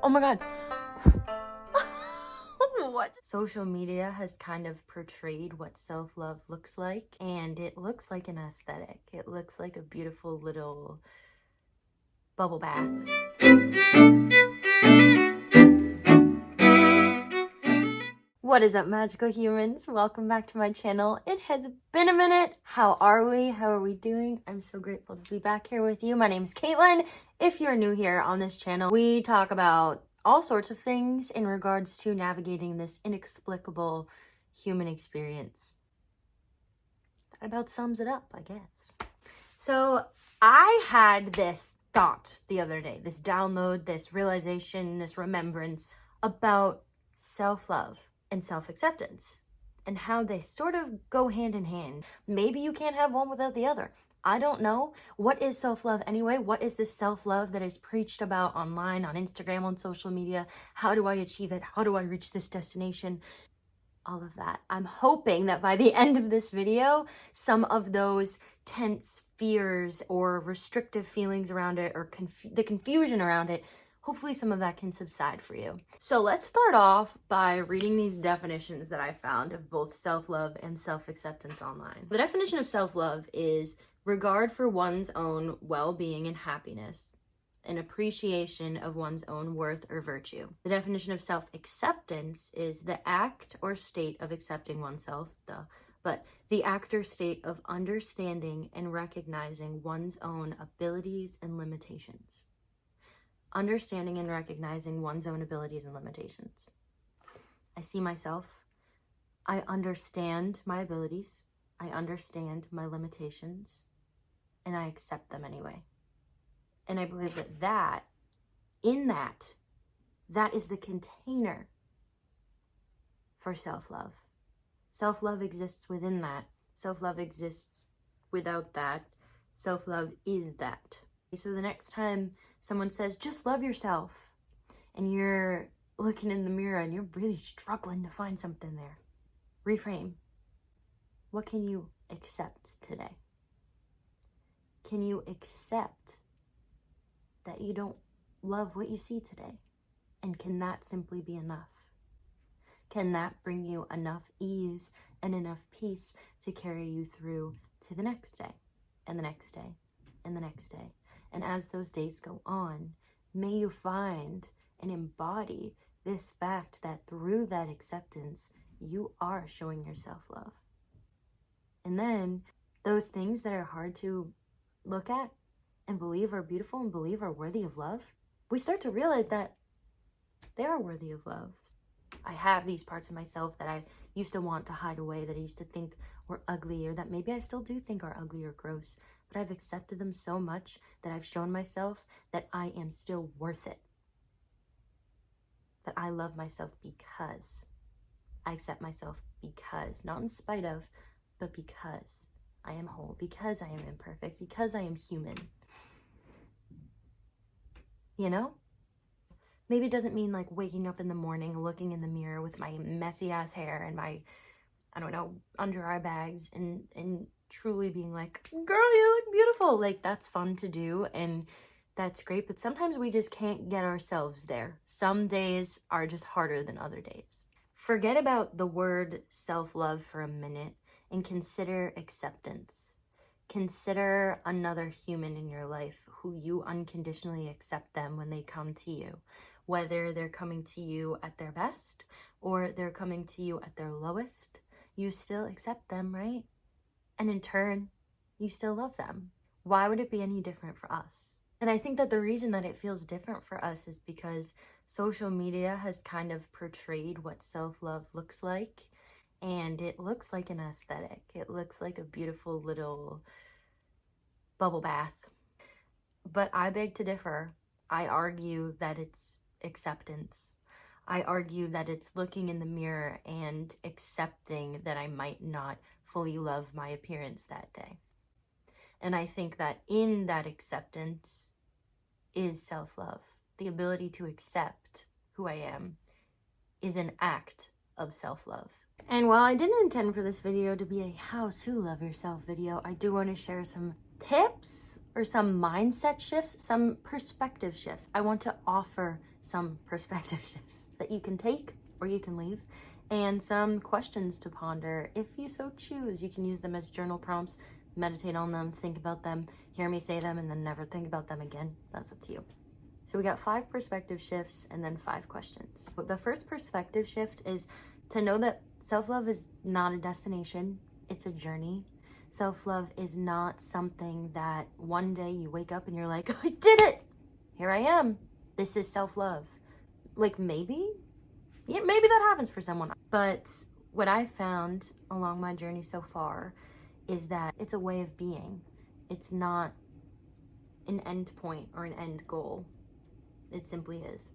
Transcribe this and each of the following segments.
Oh my God. What? Social media has kind of portrayed what self-love looks like, and it looks like an aesthetic. It looks like a beautiful little bubble bath. What is up, magical humans? Welcome back to my channel. It has been a minute. How are we? How are we doing? I'm so grateful to be back here with you. My name is Caitlin. If you're new here on this channel, we talk about all sorts of things in regards to navigating this inexplicable human experience. That about sums it up, I guess. So I had this thought the other day, this download, this realization, this remembrance about self-love and self-acceptance and how they sort of go hand in hand. Maybe you can't have one without the other. I don't know. What is self-love anyway? What is this self-love that is preached about online, on Instagram, on social media? How do I achieve it? How do I reach this destination? All of that. I'm hoping that by the end of this video, some of those tense fears or restrictive feelings around it or the confusion around it, hopefully some of that can subside for you. So let's start off by reading these definitions that I found of both self-love and self-acceptance online. The definition of self-love is regard for one's own well-being and happiness, an appreciation of one's own worth or virtue. The definition of self-acceptance is the act or state of accepting oneself, but the act or state of understanding and recognizing one's own abilities and limitations. Understanding and recognizing one's own abilities and limitations. I see myself. I understand my abilities. I understand my limitations, and I accept them anyway. And I believe that is the container for self-love. Self-love exists within that. Self-love exists without that. Self-love is that. So the next time someone says, just love yourself, and you're looking in the mirror and you're really struggling to find something there, reframe. What can you accept today? Can you accept that you don't love what you see today? And can that simply be enough? Can that bring you enough ease and enough peace to carry you through to the next day and the next day and the next day? And as those days go on, may you find and embody this fact that through that acceptance, you are showing yourself love. And then those things that are hard to look at and believe are beautiful and believe are worthy of love, we start to realize that they are worthy of love. I have these parts of myself that I used to want to hide away, that I used to think were ugly, or that maybe I still do think are ugly or gross, but I've accepted them so much that I've shown myself that I am still worth it. That I love myself because I accept myself because, not in spite of, but because I am whole, because I am imperfect, because I am human. You know? Maybe it doesn't mean like waking up in the morning, looking in the mirror with my messy ass hair and my, I don't know, under eye bags and truly being like, girl, you look beautiful. Like, that's fun to do and that's great, but sometimes we just can't get ourselves there. Some days are just harder than other days. Forget about the word self-love for a minute and consider acceptance. Consider another human in your life who you unconditionally accept them when they come to you. Whether they're coming to you at their best or they're coming to you at their lowest, you still accept them, right? And in turn, you still love them. Why would it be any different for us? And I think that the reason that it feels different for us is because social media has kind of portrayed what self-love looks like. And it looks like an aesthetic. It looks like a beautiful little bubble bath. But I beg to differ. I argue that it's acceptance. I argue that it's looking in the mirror and accepting that I might not fully love my appearance that day. And I think that in that acceptance is self-love. The ability to accept who I am is an act of self-love. And while I didn't intend for this video to be a how to love yourself video, I do want to share some tips or some mindset shifts, some perspective shifts. I want to offer some perspective shifts that you can take or you can leave, and some questions to ponder. If you so choose, you can use them as journal prompts, meditate on them, think about them, hear me say them, and then never think about them again. That's up to you. So we got 5 perspective shifts and then 5 questions. But the first perspective shift is to know that self-love is not a destination, it's a journey. Self-love is not something that one day you wake up and you're like, I did it! Here I am. This is self-love. Like maybe that happens for someone. But what I found along my journey so far is that it's a way of being. It's not an end point or an end goal. It simply is.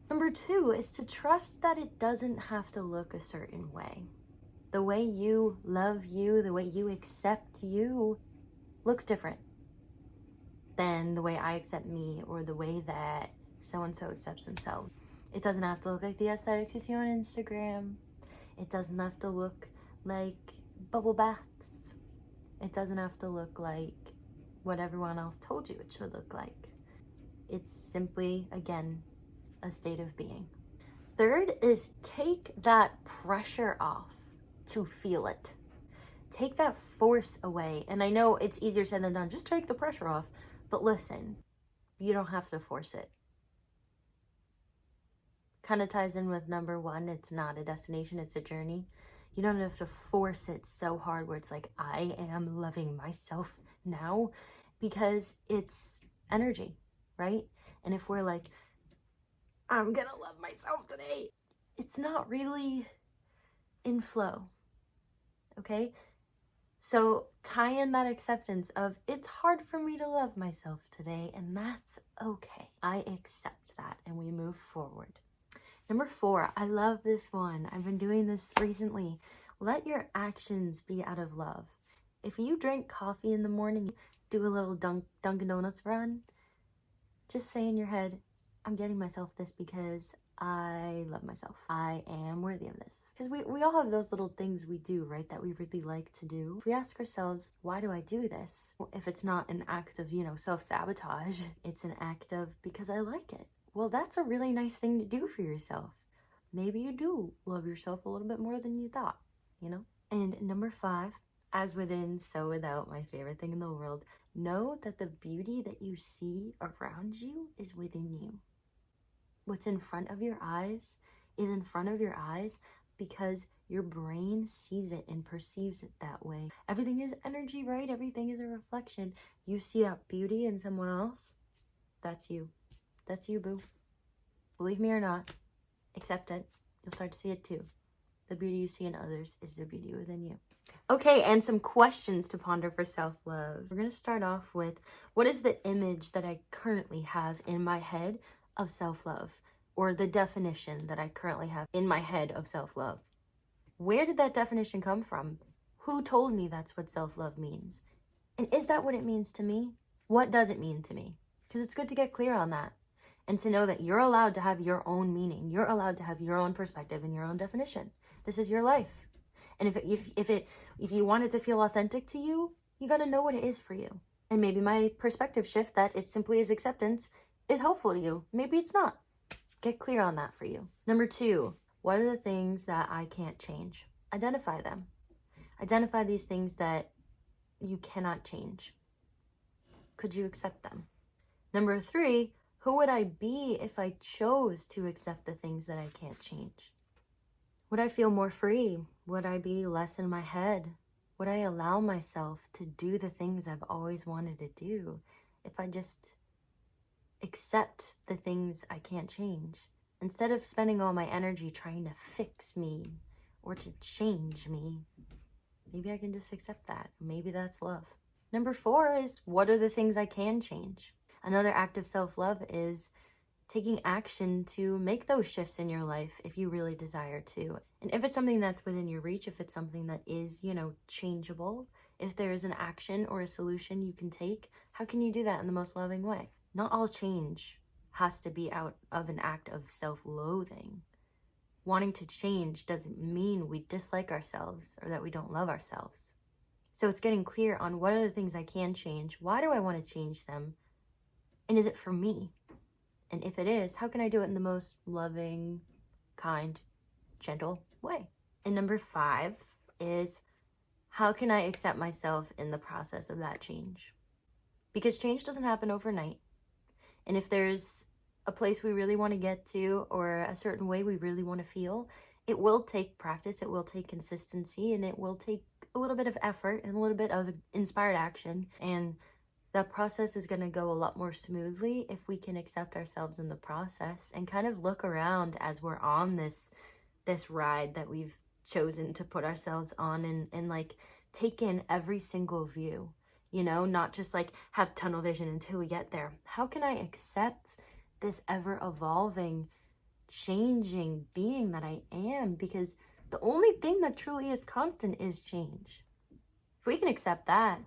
Number 2 is to trust that it doesn't have to look a certain way. The way you love you, the way you accept you looks different than the way I accept me or the way that so-and-so accepts themselves. It doesn't have to look like the aesthetics you see on Instagram. It doesn't have to look like bubble baths. It doesn't have to look like what everyone else told you it should look like. It's simply, again, a state of being. 3rd is take that pressure off to feel it. Take that force away. And I know it's easier said than done. Just take the pressure off. But listen, you don't have to force it. Kind of ties in with number 1. It's not a destination, it's a journey. You don't have to force it so hard where it's like, I am loving myself now, because it's energy, right? And if we're like, I'm gonna love myself today, it's not really in flow, okay? So tie in that acceptance of, it's hard for me to love myself today, and that's okay. I accept that, and we move forward. Number 4, I love this one. I've been doing this recently. Let your actions be out of love. If you drink coffee in the morning, do a little Dunkin' Donuts run, just say in your head, I'm getting myself this because I love myself. I am worthy of this. Because we all have those little things we do, right, that we really like to do. If we ask ourselves, why do I do this? Well, if it's not an act of, self-sabotage, it's an act of because I like it. Well, that's a really nice thing to do for yourself. Maybe you do love yourself a little bit more than you thought, And number 5, as within, so without, my favorite thing in the world, know that the beauty that you see around you is within you. What's in front of your eyes is in front of your eyes because your brain sees it and perceives it that way. Everything is energy, right? Everything is a reflection. You see that beauty in someone else, that's you. That's you, boo. Believe me or not, accept it. You'll start to see it too. The beauty you see in others is the beauty within you. Okay, and some questions to ponder for self-love. We're going to start off with, what is the image that I currently have in my head of self-love? Or the definition that I currently have in my head of self-love? Where did that definition come from? Who told me that's what self-love means? And is that what it means to me? What does it mean to me? Because it's good to get clear on that. And to know that you're allowed to have your own meaning. You're allowed to have your own perspective and your own definition. This is your life. And if you want it to feel authentic to you, you got to know what it is for you. And maybe my perspective shift that it simply is acceptance is helpful to you. Maybe it's not. Get clear on that for you. Number 2, what are the things that I can't change? Identify them. Identify these things that you cannot change. Could you accept them? Number 3, who would I be if I chose to accept the things that I can't change? Would I feel more free? Would I be less in my head? Would I allow myself to do the things I've always wanted to do if I just accept the things I can't change? Instead of spending all my energy trying to fix me or to change me, maybe I can just accept that. Maybe that's love. Number 4 is, what are the things I can change? Another act of self-love is taking action to make those shifts in your life if you really desire to. And if it's something that's within your reach, if it's something that is, changeable, if there is an action or a solution you can take, how can you do that in the most loving way? Not all change has to be out of an act of self-loathing. Wanting to change doesn't mean we dislike ourselves or that we don't love ourselves. So it's getting clear on what are the things I can change, why do I want to change them, and is it for me? And if it is, how can I do it in the most loving, kind, gentle way? And number 5 is, how can I accept myself in the process of that change? Because change doesn't happen overnight. And if there's a place we really want to get to, or a certain way we really want to feel, it will take practice, it will take consistency, and it will take a little bit of effort and a little bit of inspired action. And that process is going to go a lot more smoothly if we can accept ourselves in the process and kind of look around as we're on this ride that we've chosen to put ourselves on, and like take in every single view, you know, not just like have tunnel vision until we get there. How can I accept this ever evolving, changing being that I am? Because the only thing that truly is constant is change. If we can accept that,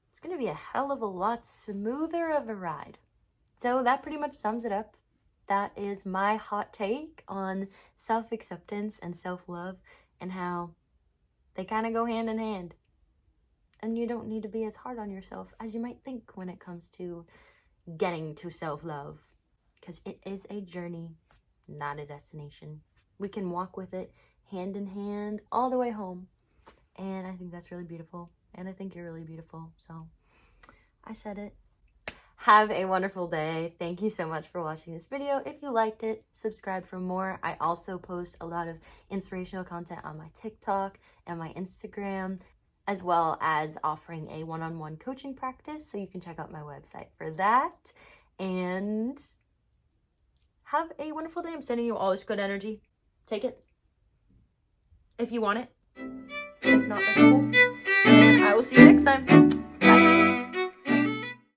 it's going to be a hell of a lot smoother of a ride. So that pretty much sums it up. That is my hot take on self-acceptance and self-love, and how they kind of go hand in hand. And you don't need to be as hard on yourself as you might think when it comes to getting to self-love, because it is a journey, not a destination. We can walk with it hand in hand all the way home. And I think that's really beautiful. And I think you're really beautiful. So I said it. Have a wonderful day. Thank you so much for watching this video. If you liked it, subscribe for more. I also post a lot of inspirational content on my TikTok and my Instagram, as well as offering a one-on-one coaching practice. So you can check out my website for that. And have a wonderful day. I'm sending you all this good energy. Take it if you want it. If not, that's cool. And I will see you next time.